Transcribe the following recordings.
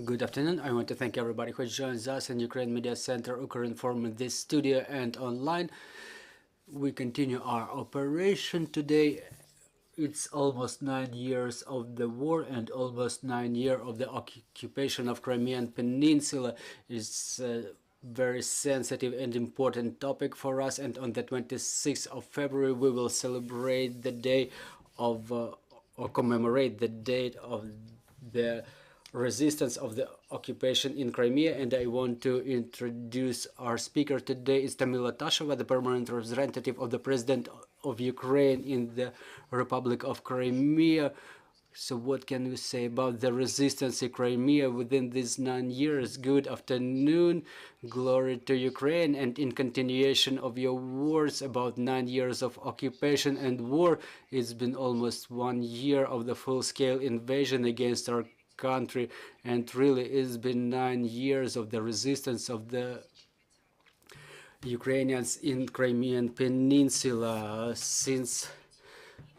Good afternoon. I want to thank everybody who joins us in Ukraine Media Center, Ukraine Forum, in this studio and online. We continue our operation today. It's almost 9 years of the war and almost 9 years of the occupation of Crimean Peninsula. It's a very sensitive and important topic for us. And on the 26th of February, we will celebrate the day of, or commemorate the date of the resistance of the occupation in Crimea, and I want to introduce our speaker today. Is Tamila Tasheva, the permanent representative of the President of Ukraine in the Republic of Crimea. So what can we say about the resistance in Crimea within these 9 years? Good afternoon, glory to Ukraine, and in continuation of your words about 9 years of occupation and war, it's been almost 1 year of the full-scale invasion against our country, and really it's been 9 years of the resistance of the Ukrainians in Crimean Peninsula since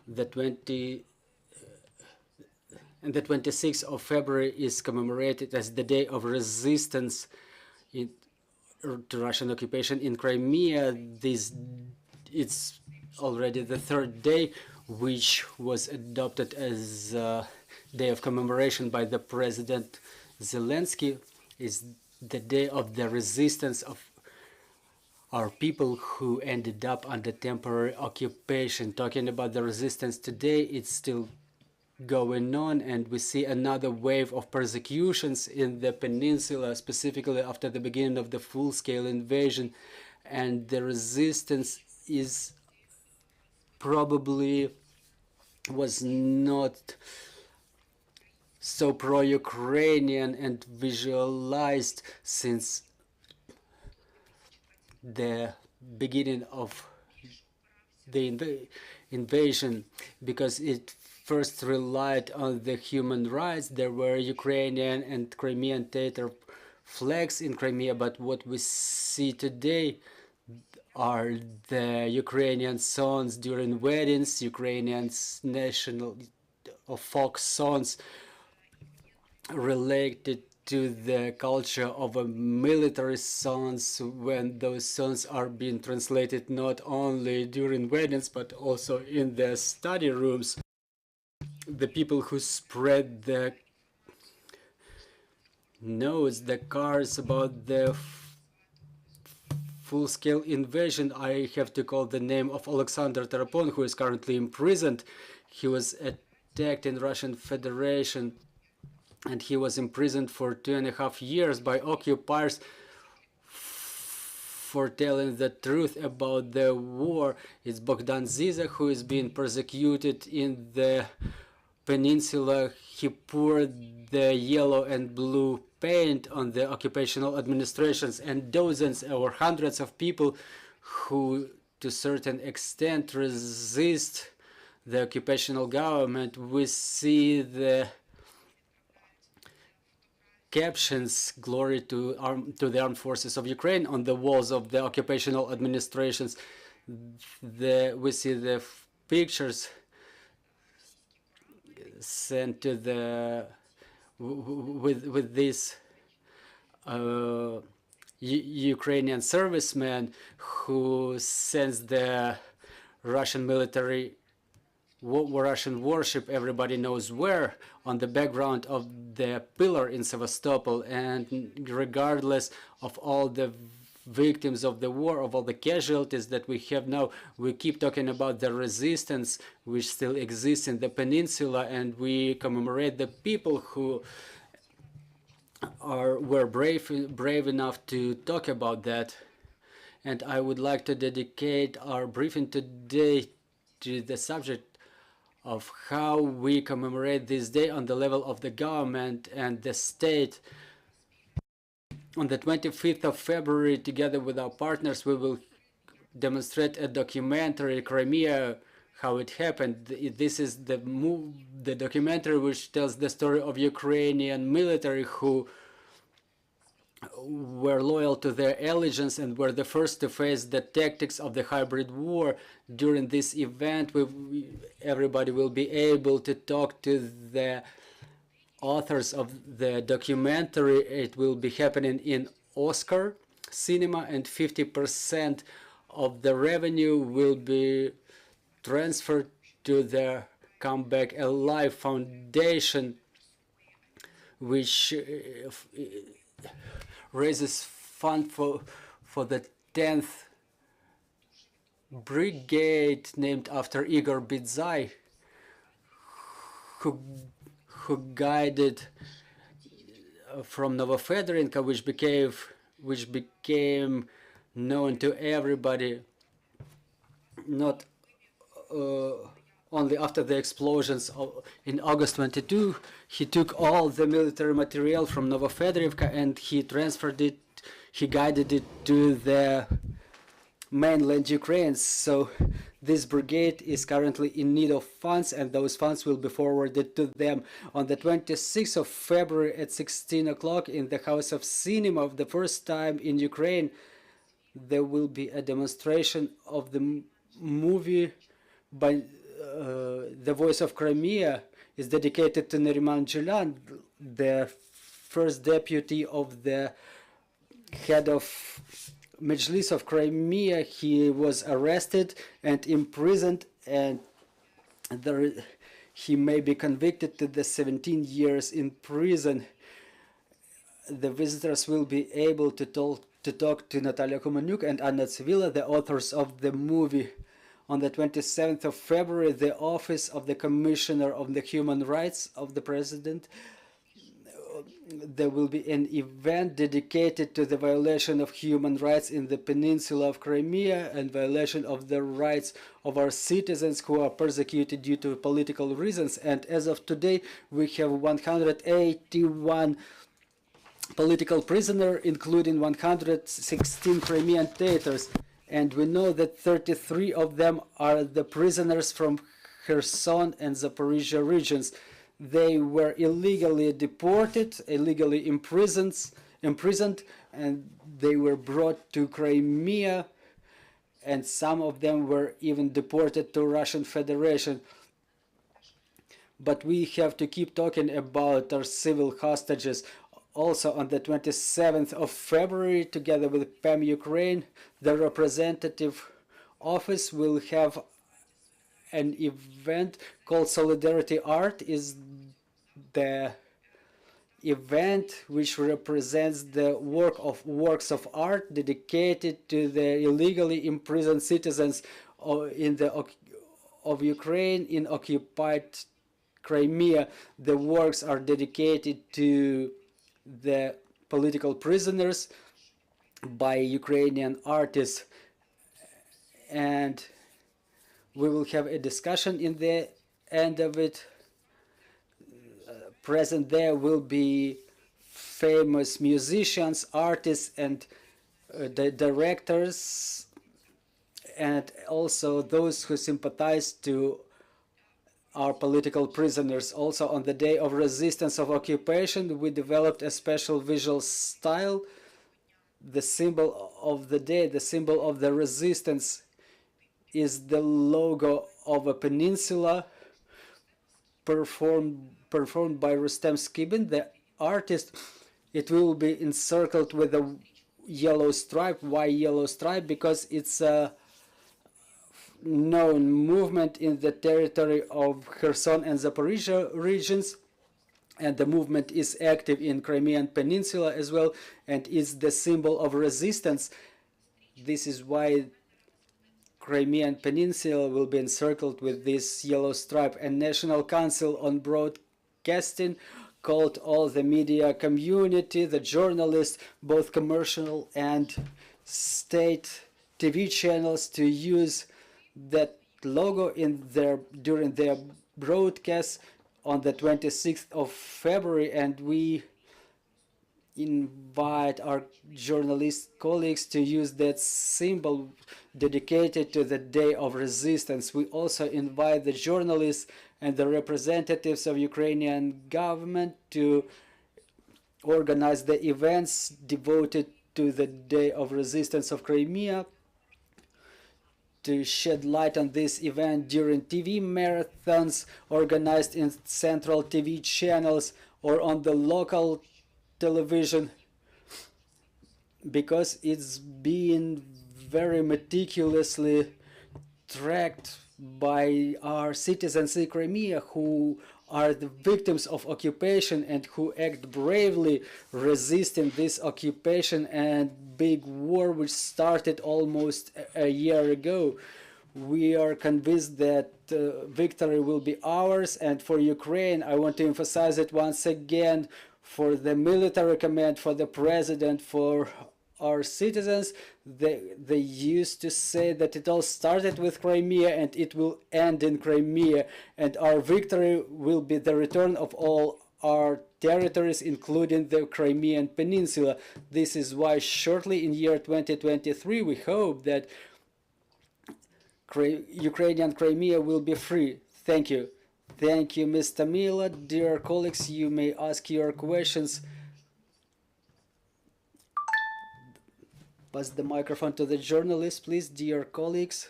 the 26th of February is commemorated as the day of resistance to Russian occupation in Crimea. It's already the third day, which was adopted as day of commemoration by the President Zelensky. Is the day of the resistance of our people who ended up under temporary occupation. Talking about the resistance today, it's still going on, and we see another wave of persecutions in the peninsula, specifically after the beginning of the full-scale invasion, and the resistance is probably was not so pro-Ukrainian and visualized since the beginning of the invasion, because it first relied on the human rights. There were Ukrainian and Crimean Tatar flags in Crimea, but what we see today are the Ukrainian songs during weddings, Ukrainian national or folk songs related to the culture of a military songs, when those songs are being translated not only during weddings but also in the study rooms. The people who spread the notes, the cards about the full-scale invasion, I have to call the name of Alexander Tarapon, who is currently imprisoned. He was attacked in Russian Federation, and he was imprisoned for 2.5 years by occupiers for telling the truth about the war. It's Bogdan Ziza, who is being persecuted in the peninsula. He poured the yellow and blue paint on the occupational administrations, and dozens or hundreds of people who to a certain extent resist the occupational government. We see the captions "Glory to the Armed Forces of Ukraine" on the walls of the occupational administrations. We see the pictures sent to the with this Ukrainian serviceman who sends the Russian military Russian warship, everybody knows where, on the background of the pillar in Sevastopol. And regardless of all the victims of the war, of all the casualties that we have now, we keep talking about the resistance which still exists in the peninsula, and we commemorate the people who were brave enough to talk about that. And I would like to dedicate our briefing today to the subject of how we commemorate this day on the level of the government and the state. On the 25th of February, together with our partners, we will demonstrate a documentary, Crimea, how it happened. This is the documentary which tells the story of Ukrainian military who were loyal to their allegiance and were the first to face the tactics of the hybrid war. During this event, everybody will be able to talk to the authors of the documentary. It will be happening in Oscar cinema, and 50% of the revenue will be transferred to the Come Back Alive Foundation, which raises fund for the 10th brigade, named after Igor Bidzai, who guided from Novofedorinka, which became known to everybody, not only after the explosions in August 22. He took all the military material from Novofedorivka and he transferred it, he guided it to the mainland Ukraine. So this brigade is currently in need of funds, and those funds will be forwarded to them. On the 26th of February at 16 o'clock in the House of Cinema, for the first time in Ukraine, there will be a demonstration of the movie by The Voice of Crimea. Is dedicated to Neriman Julan, the first deputy of the head of Majlis of Crimea. He was arrested and imprisoned, and he may be convicted to the 17 years in prison. The visitors will be able to talk to Natalia Komanyuk and Anna Tsivila, the authors of the movie. On the 27th of February, the Office of the Commissioner of the Human Rights of the President, there will be an event dedicated to the violation of human rights in the peninsula of Crimea and violation of the rights of our citizens who are persecuted due to political reasons. And as of today, we have 181 political prisoners, including 116 Crimean Tatars. And we know that 33 of them are the prisoners from Kherson and Zaporizhia regions. They were illegally deported, illegally imprisoned, and they were brought to Crimea, and some of them were even deported to Russian Federation. But we have to keep talking about our civil hostages. Also on the 27th of February, together with PAM Ukraine, the representative office will have an event called Solidarity Art. Is the event which represents the works of art dedicated to the illegally imprisoned citizens of Ukraine in occupied Crimea. The works are dedicated to the political prisoners by Ukrainian artists, and we will have a discussion in the end of it. Present there will be famous musicians, artists, and the directors, and also those who sympathize to our political prisoners. Also on the day of resistance of occupation, we developed a special visual style. The symbol of the day, the symbol of the resistance, is the logo of a peninsula performed by Rustem Skibin, the artist. It will be encircled with a yellow stripe. Why yellow stripe? Because it's a known movement in the territory of Kherson and Zaporizhia regions, and the movement is active in Crimean Peninsula as well, and is the symbol of resistance. This is why Crimean Peninsula will be encircled with this yellow stripe. And National Council on Broadcasting called all the media community, the journalists, both commercial and state TV channels, to use that logo in during their broadcast on the 26th of February, and we invite our journalist colleagues to use that symbol dedicated to the Day of Resistance. We also invite the journalists and the representatives of Ukrainian government to organize the events devoted to the Day of Resistance of Crimea, to shed light on this event during TV marathons organized in central TV channels. or on the local television, because it's being very meticulously tracked by our citizens in Crimea, who are the victims of occupation and who act bravely resisting this occupation and big war which started almost a year ago. We are convinced that victory will be ours, and for Ukraine, I want to emphasize it once again, for the military command, for the president, for our citizens, they used to say that it all started with Crimea and it will end in Crimea, and our victory will be the return of all our territories, including the Crimean Peninsula. This is why shortly in year 2023 we hope that Ukrainian Crimea will be free. Thank you. Thank you, Ms. Tamila. Dear colleagues, you may ask your questions. Pass the microphone to the journalist, please, dear colleagues.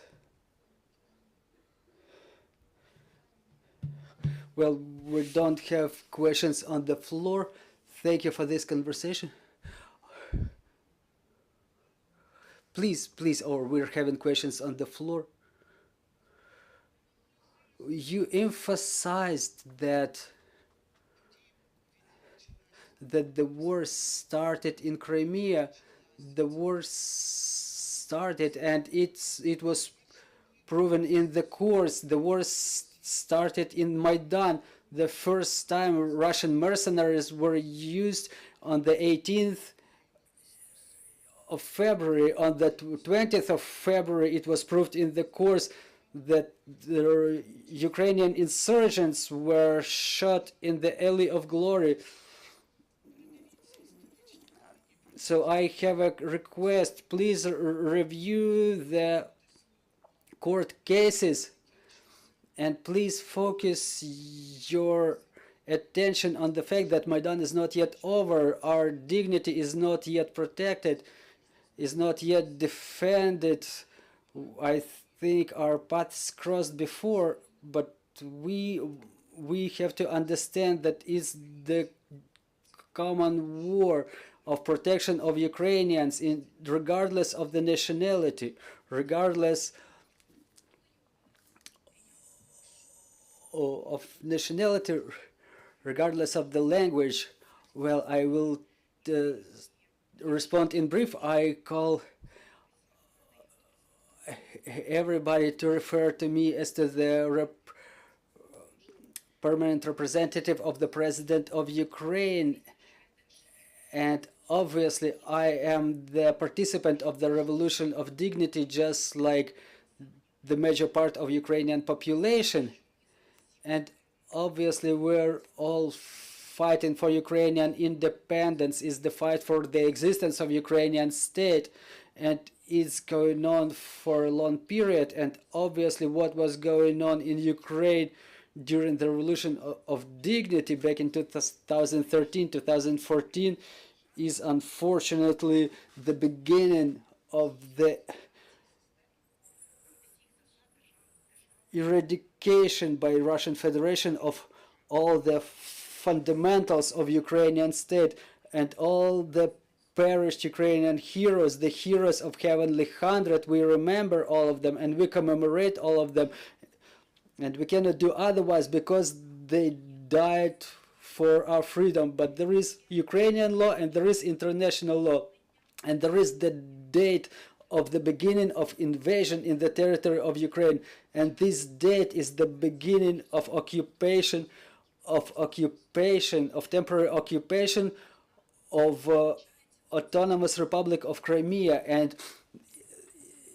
Well, we don't have questions on the floor. Thank you for this conversation. Please, or we're having questions on the floor. You emphasized that the war started in Crimea. The war started, and it was proven in the course. The war started in Maidan. The first time Russian mercenaries were used on the 18th of February. On the 20th of February, it was proved in the course that the Ukrainian insurgents were shot in the Alley of Glory. So I have a request. Please review the court cases and please focus your attention on the fact that Maidan is not yet over. Our dignity is not yet protected, is not yet defended. I think our paths crossed before, but we have to understand that it's the common war of protection of Ukrainians, regardless of the nationality, regardless of nationality, regardless of the language. Well, I will respond in brief. I call everybody to refer to me as to the permanent representative of the President of Ukraine. And obviously, I am the participant of the revolution of dignity, just like the major part of Ukrainian population. And obviously, we're all fighting for Ukrainian independence. Is the fight for the existence of Ukrainian state, and it's going on for a long period. And obviously, what was going on in Ukraine during the revolution of dignity back in 2013, 2014 is unfortunately the beginning of the eradication by Russian Federation of all the fundamentals of Ukrainian state, and all the perished Ukrainian heroes, the heroes of Heavenly Hundred. We remember all of them and we commemorate all of them. And we cannot do otherwise because they died for our freedom. But there is Ukrainian law and there is international law. And there is the date of the beginning of invasion in the territory of Ukraine. And this date is the beginning of occupation, of temporary occupation of Autonomous Republic of Crimea. And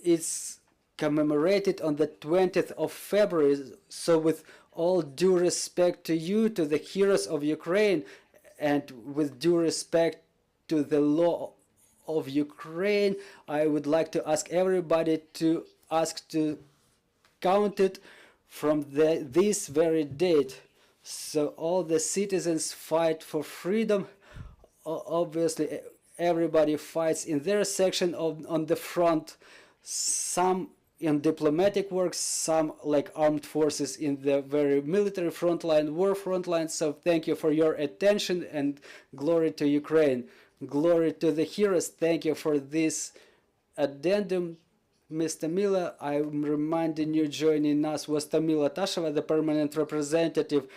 it's commemorated on the 20th of February. So with all due respect to you, to the heroes of Ukraine, and with due respect to the law of Ukraine, I would like to ask everybody to count it from this very date. So all the citizens fight for freedom. Obviously, everybody fights in their section on the front. Some in diplomatic work, some like armed forces in the very military frontline, war frontline. So thank you for your attention, and glory to Ukraine. Glory to the heroes. Thank you for this addendum. Ms. Tamila, I'm reminding you joining us was Tamila Tasheva, the permanent representative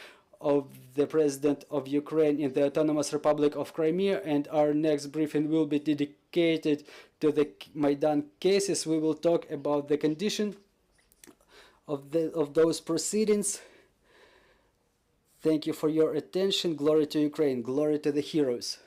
of the President of Ukraine in the Autonomous Republic of Crimea, and our next briefing will be dedicated to the Maidan cases. We will talk about the condition of those proceedings. Thank you for your attention. Glory to Ukraine. Glory to the heroes.